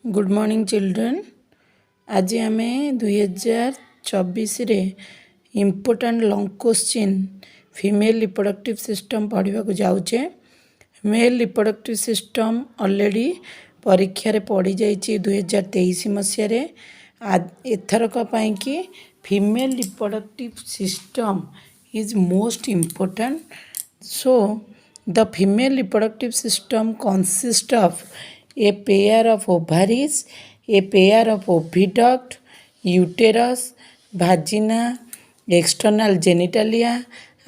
Good morning children. आज आम 2024 रे important long question female reproductive system पढ़ा जाऊे। मेल रिप्रोडक्टिव सिस्टम ऑलरेडी परीक्षा रे पढ़ी जाइए 2023 मसीह। एथरक कि female reproductive system is most important. So the female reproductive system consist of a pair of ovaries, a pair of oviduct, uterus, vagina, external genitalia,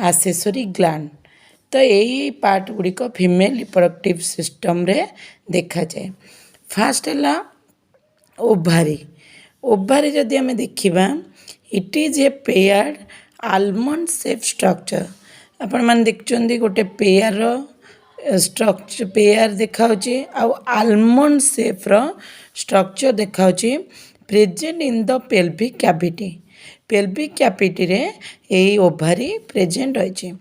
accessory gland। तो यही part गुड़िक female reproductive system रे देखा जाए। Fast है ovary. Ovary जदि आम देखा it is a paired almond shape structure. आपण मैंने देखते गोटे पेयर स्ट्रक्चर पेयर देखाऊँच आलमंड शेप्र स्ट्रक्चर देखाऊँच present in the pelvic cavity. Pelvic cavity रे यही ओभारी प्रेजेंट रही।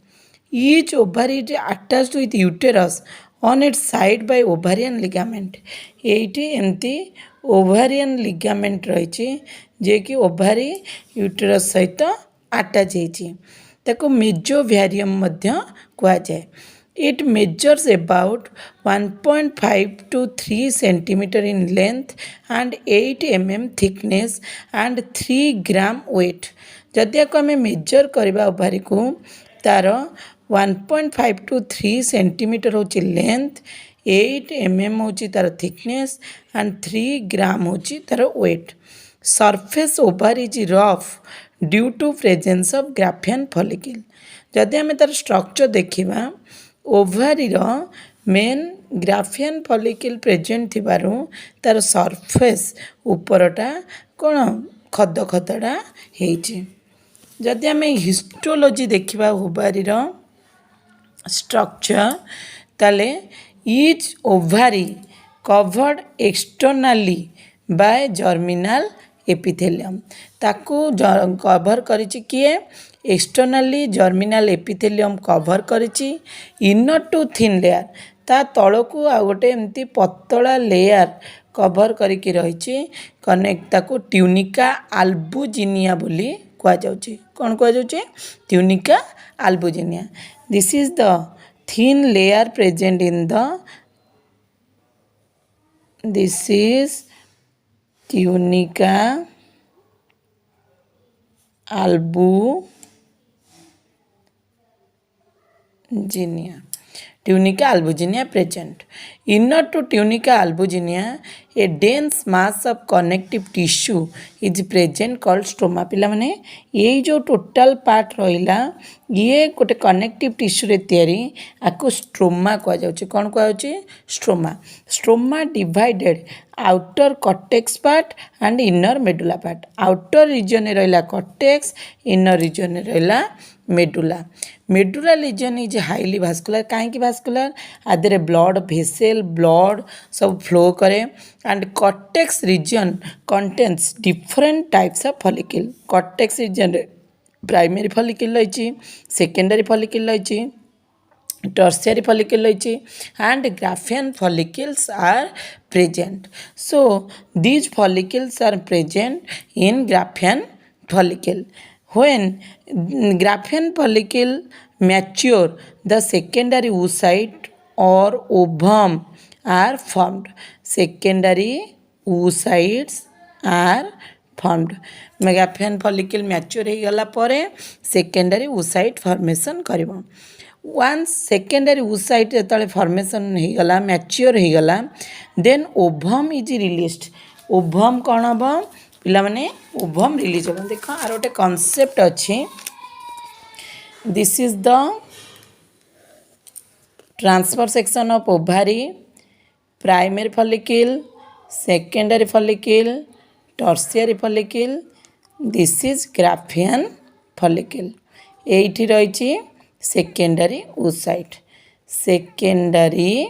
Each ovary attached with uterus on its side by ovarian ligament. ये एमती ओभारियन लिगामेंट रही जे कि ओभारी यूटेरस सहित अटैच होती मेजोवेरियम कह जाए। It measures about 1.5 to 3 centimeter in length and 8 mm thickness and 3 gram weight। जदि आम मेजर करवा ओभारी को तार 1.5 to 3 सेंटीमीटर हूँ लेंथ, 8 mm हूँ तार थिकनेस एंड 3 ग्राम हूँ तार weight. Surface ovary is rough due to presence of Graafian follicle. जदि आम तार स्ट्रक्चर देखा ओभारी मेन ग्राफियन फॉलिकल प्रेजेंट थिबारु तार सरफेस उपरटा कौन खद खदड़ा होइछि। जदि आम हिस्टोलॉजी देखा ओभारी स्ट्रक्चर ताले each ovary covered externally by germinal epithelium. ताकू कवर करिछि किए एक्सटर्नाली जर्मिनाल एपिथेलियम कवर करिछि। इनर टू थिन लेयर ता तलकू आ गोटे एमती पतला लेयर कवर करिकि रहिछि। कनेक्ट ताकू ट्यूनिका आल्बुजिनिया बोली कह जाउछि। कोन कह जाउछि? Tunica albuginea. This is the thin layer present in the this is tunica albuginea। Tunica albuginea present। Inner to tunica albuginea a dense mass of connective tissue is present called stroma। पिला माने ये जो total part रहिला ये गोटे connective tissue रे तयारी आको स्ट्रोमा कह जाउछि। कोन कह जाउछि? Stroma. Stroma divided outer cortex part and inner medulla part. Outer region रहिला कॉर्टेक्स, इनर रीजन रहिला medulla. Medulla region is highly vascular. कहीं भास्कुलर? आधे ब्लड भेसेल ब्लड सब फ्लो करे and cortex region contains different types of follicle. Cortex region primary follicle रही, secondary follicle रही, tertiary follicle रही and Graafian follicles are present. So these follicles are present in Graafian follicle. When graphian follicle mature, the secondary oocyte or ovum are formed। Secondary oocytes are formed। graphian follicle mature हो गला परे secondary oocyte formation करिवो। once secondary oocyte जतले formation हो गला mature हो गला then ovum is released। ovum कौन हबो पिला माने ओभम रिलीज हो। देख आर गोटे कॉन्सेप्ट अच्छी। This is the transfer section of ovary, primary follicle, secondary follicle, tertiary follicle. This is Graafian follicle. एठी रही सेकेंडरी oocyte। सेकेंडरी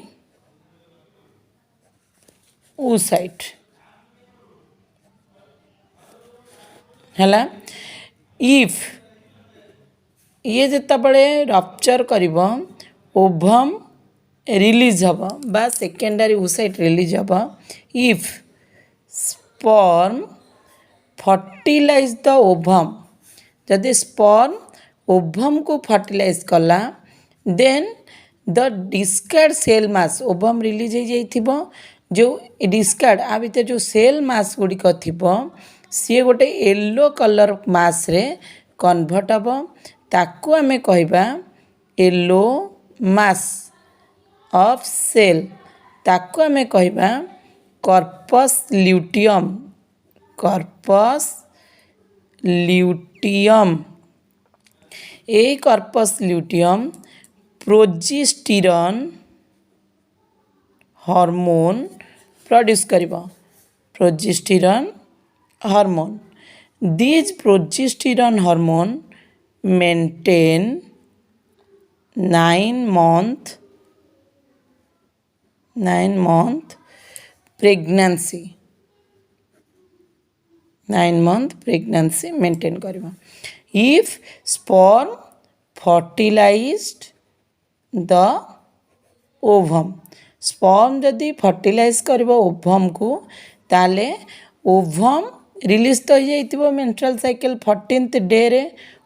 oocyte हैला। इफ ये जितेबाला रप्चर कर ओभम रिलीज हम बा सेकेंडरी oocyte रिलीज हम। If sperm fertilize the ovum जदि स्पर्म ओभम को फर्टिलाइज कला then the discard cell mass ovum release हो जाइथिबो जो डिस्कार्ड आ भितर जो सेल मास गुड़िक थी सी गोटे येलो कलर मास रे कन्वर्ट हम ताकू आमे कहबा येलो मास ऑफ सेल ताकू आमे कहबा कॉर्पस ल्यूटियम कॉर्पस ल्यूटियम ए corpus luteum progesterone hormone produce करिबो progesterone hormone these progesterone hormone maintain 9 month pregnancy 9 month pregnancy maintain करिबो if sperm fertilized the ovum sperm जदि फर्टिलाइज करिबो ovum को ताले ओवम रिलीज तो हो मेंस्ट्रुअल साइकिल 14th डे रे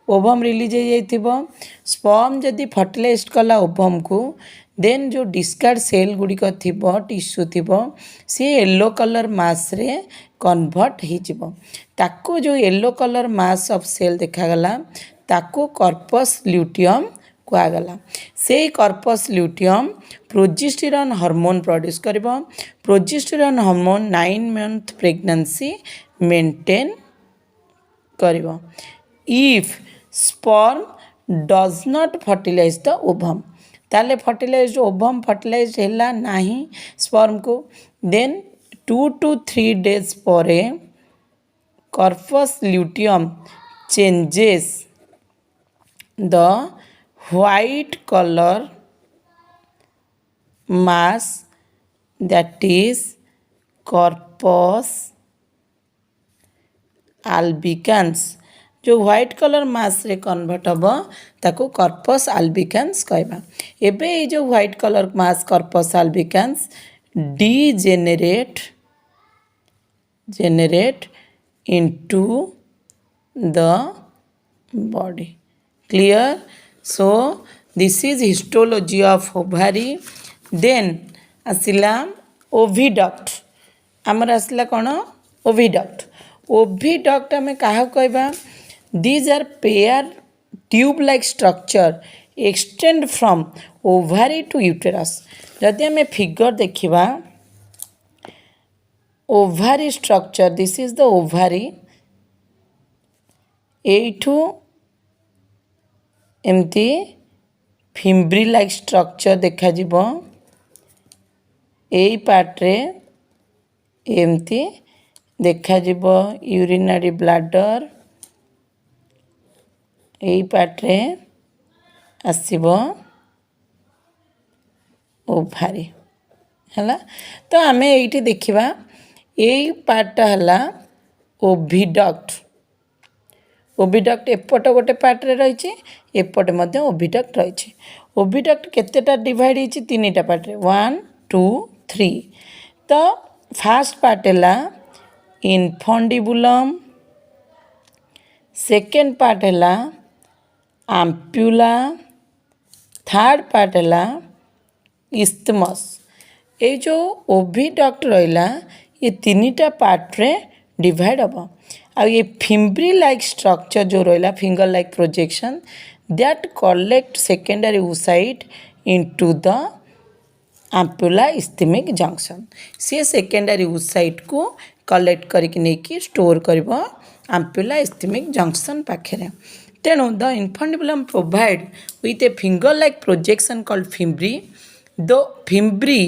ओवम रिलीज हो जाइथिबो स्पर्म जदि फर्टिलाइज कला ओवम को देन जो डिस्कार्ड सेल गुड़िक थी टिश्यू थी सी येलो कलर मास रे कन्वर्ट हो ताको जो yellow colour mass of cell देखागला ताको कॉर्पस ल्यूटियम कहगला से corpus luteum progesterone hormone produce करिबो progesterone hormone 9 month pregnancy maintain करिबो if sperm does not fertilize the ovum ताले फर्टिलाइज ओवम फर्टिलाइज हैला नाही स्पर्म को देन 2 to 3 days परे corpus luteum changes the white color mass that is corpus albicans जो white colour mass रे convert हम ताको कॉर्पस आल्बिकान्स कहबा एबे ये जो white colour mass corpus albicans generate into the body clear so this is histology of ovary then asila oviduct amar asila kono oviduct ame kaha कहबा these are pair tube like structure extend from ovary to uterus जदि आमे figure देखिबा ovary structure this is the ovary एठू एमती fimbriae like structure देखा जिवो एई part रे एमती देखा जिवो यूरिनरी ब्लैडर एई पार्ट रे आसीबो ओभारी हला तो आमे एइठी देखिबा एई पार्टटा हला ओविडक्ट ओविडक्ट एपट गोटे पार्ट रे रही एपटे मध्य ओविडक्ट रही ओविडक्ट केतेटा डिवाइड होती 3टा पार्ट रे 1 2 3 तो फास्ट पार्ट है इनफंडिबुलम सेकेंड पार्ट है आम्प्यूला थर्ड पार्ट है इस्थमस ये जो ओविडक्ट रहा ये 3टा पार्ट रे डिवाइड हम आ ये फिम्ब्री लाइक स्ट्रक्चर जो रहा finger like projection that collect secondary oocyte into the ampulla isthmic junction सी सेकेंडरी oocyte को कलेक्ट करके नहीं स्टोर कर आम्प्यूला इस्थेमिक जंक्शन पाखे तेणु the infundibulum provide with a finger like projection called fimbriae the fimbriae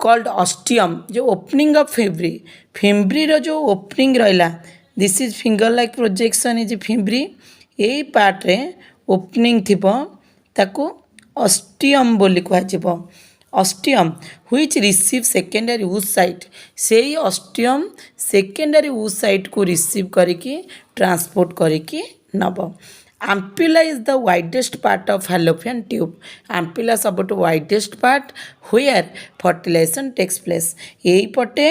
called ostium जो opening of fimbriae रो जो ओपनिंग रहा this is finger like projection is fimbriae यही पार्ट रे ओपनिंग थी ताकू ऑस्टियम बोली कह ostium which receive secondary oocyte से ही ऑस्टियम सेकेंडरी oocyte को रिसीव करके ट्रांसपोर्ट करके नब Ampulla is the widest part of fallopian tube. Ampulla सबुठ widest part where fertilization takes place. यही पटे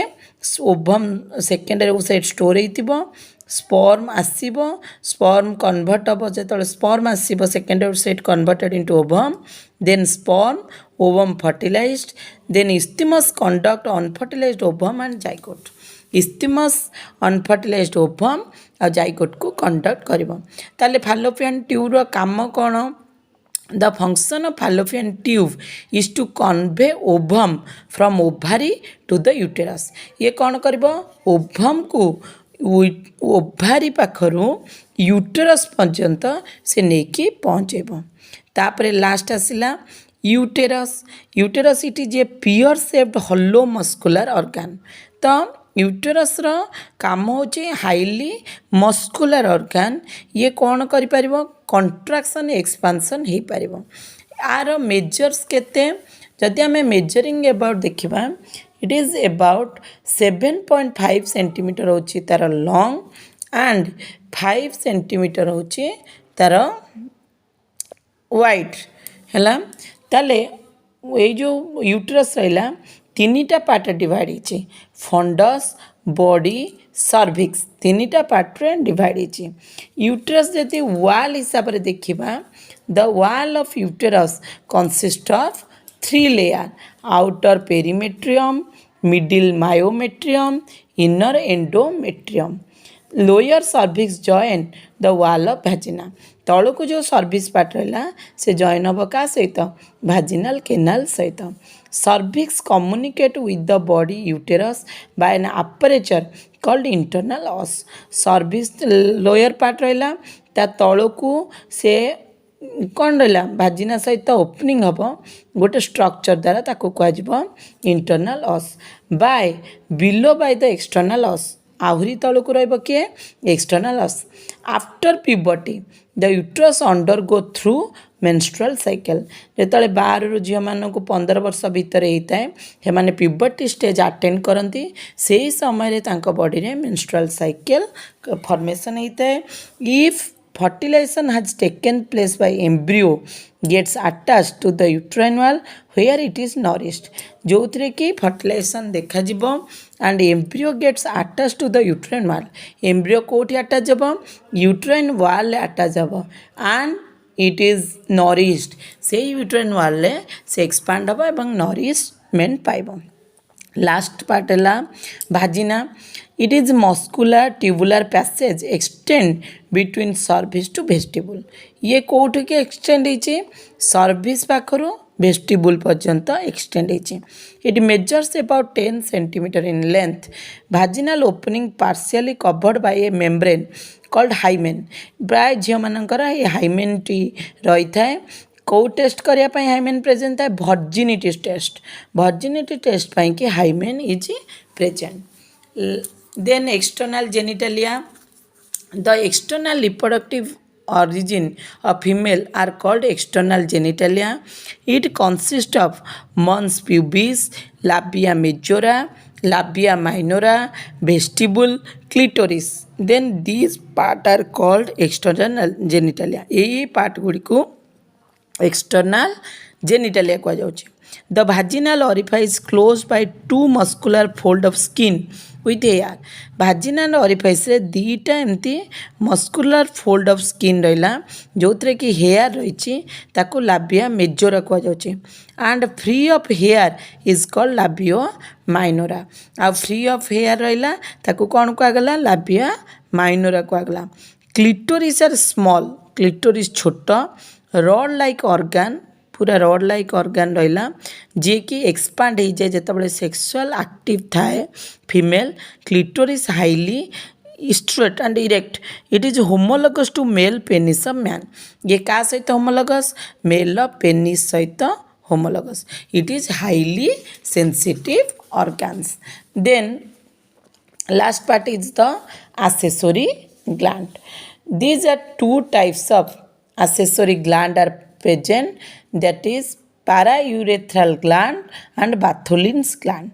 ओभम सेकेंडरी साइड स्टोर होइतिबो स्पर्म आसीबो स्पर्म कन्वर्ट हम जो स्पर्म आसीबो secondary side converted into ovum then sperm ovum fertilized then isthmus conduct unfertilized ovum and zygote isthmus unfertilized ovum आ zygote को conduct करिवो ताले फालोपियन ट्यूब रो काम कोन The function of fallopian tube is to convey ovum from ovary to the uterus. ये कौन करिबो ovum को ovary पाखरु uterus पर्यंत से नेकी पहुँचेब तापरे लास्ट आसिला uterus uterus it is a pear shaped hollow muscular organ तो यूटेरस रो काम होचे हाईली मस्कुलर ऑर्गन ये कौन करि परिबो कंट्राक्शन एक्सपांशन हो पारिबो आर मेजर्स केते जदि आम मेजरिंग अबाउट देखिबा इट इज अबाउट 7.5 सेंटीमीटर होची तार लॉन्ग एंड 5 सेंटीमीटर होची तार वाइड है ताले ये जो यूट्रस रहा तीनटा पार्ट डिवाइड होची फंडस बॉडी सर्विक्स तीनटा पार्ट रे डिवाइड होची यूट्रस जति वाल हिसाब रे देखिबा the wall of uterus consist of 3 layer outer perimetrium middle myometrium inner endometrium lower cervix join the wall of vagina तल को जो सर्विस पार्ट रहा से जॉइन हम क्या सहित भाजिनाल केनाल सहित cervix communicate with the body uterus by an aperture called internal os cervix lower part रहा ता तल को से कौन रहा भाजिना सहित ओपनिंग हम गोटे स्ट्रक्चर द्वारा ताको कह internal os by below by the external os आहरी तल को रही किए external os after puberty the uterus undergo through menstrual cycle जो बाहर झील मानक 15 वर्ष भितर होता है से प्यूबर्टी स्टेज अटेंड करती से ही समय बॉडी में मेन्स्ट्रुअल साइकिल फॉर्मेशन होता है if fertilization has taken place by embryo gets attached to the uterine wall where it is nourished जो थे कि fertilization देखा जिवो and embryo gets attached to the uterine wall embryo कोठी attach जब uterine wall attach जब and it is nourished से uterine wall ले से expand हबो एवं nourishment पाइबो लास्ट पार्ट है vagina it is muscular tubular passage extend between cervix to vestibule ये कौट के एक्सटेंड होती सर्विस पाखर वेस्टिबुल पर्यंत एक्सटेंड होती it measures about 10 centimetre in length vaginal opening partially covered by a membrane called hymen प्राय झील मानकर ये हाइमेन टी रही थाए कौ टेस्ट करने हाइमेन प्रेजेंट है भर्जिनिटी टेस्ट पाई कि hymen is present then external genitalia the external reproductive origin of female are called external genitalia it consists of mons pubis labia majora labia minora vestibule clitoris then these part are called external genitalia ये पार्ट गुड़ी को external genitalia कह जाउछि the vaginal orifice close by 2 muscular fold of skin with hair vaginal orifice रे दीटा एमती muscular fold of skin रहिला जो थे कि हेयर रही ताको लाबिया मेजोरा कह जाउछि and free of hair is called labia minora आ फ्री ऑफ हेयर रहिला ताको कौन कहगला लाबिया माइनोरा कहगला क्लिटोरिस आर स्मॉल क्लिटोरिस छोट रड लाइक ऑर्गन पूरा रड लाइक ऑर्गन रहा जी कि एक्सपांड हो जाए जिते सेक्सुअल एक्टिव थाए female clitoris highly straight and erect it is homologous to male penis of man ये क्या सहित होमोलोगस मेल पेनिस सहित homologous it is highly sensitive organs then last part is the accessory gland these are 2 types of accessory gland are present that is paraurethral gland and Bartholin's gland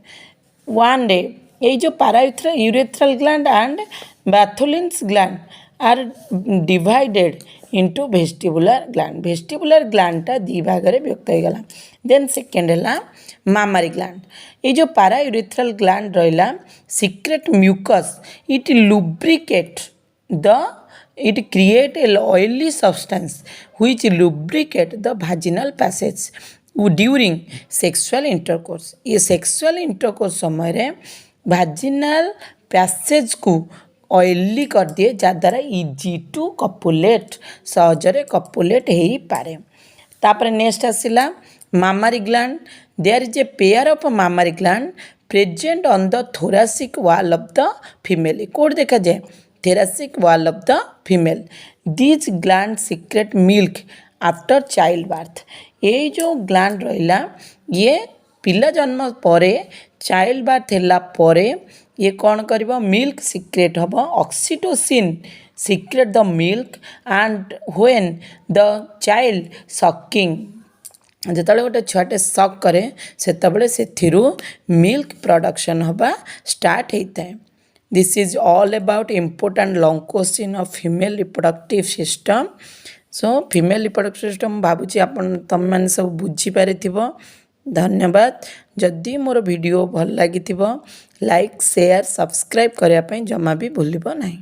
one day ये जो paraurethral gland and Bartholin's gland are divided into vestibular gland. Vestibular ग्लैंडटा दी भाग में व्यक्त हो गला। Then second है मामारी ग्लैंड। ये जो पारायूरेथ्रल ग्लैंड रहा secrete mucus it lubricate the it create a oily substance which lubricate the vaginal passage during sexual intercourse। ये sexual intercourse समय रे vaginal passage को ऑयली कर दिए जहाँद्वारा इजी टू कपुलेट सहजरे कपुलेट हो पारे। तापर नेक्स्ट आसिला mammary gland. There is a pair of mammary gland present on the thoracic wall of the female. कोड देखा जाए thoracic wall of the female। these glands secrete milk after child birth। ये जो gland रहा ये पिला जन्म पर चाइल्ड बर्थ है पर ये कौन कर मिल्क सिक्रेट हम oxytocin secrete the milk and when the child sucking जिते गोटे छुआटे सक करे से मिल्क प्रोडक्शन हवा स्टार्ट होता है। This is all about important long question of female reproductive system। So female reproductive system भावुची आपण तुम मैंने सब बुझी पारे थिबो। धन्यवाद। जदि मोर वीडियो भल लगी थिबो लाइक शेयर सब्सक्राइब करने जमा भी भूलिबो नहीं।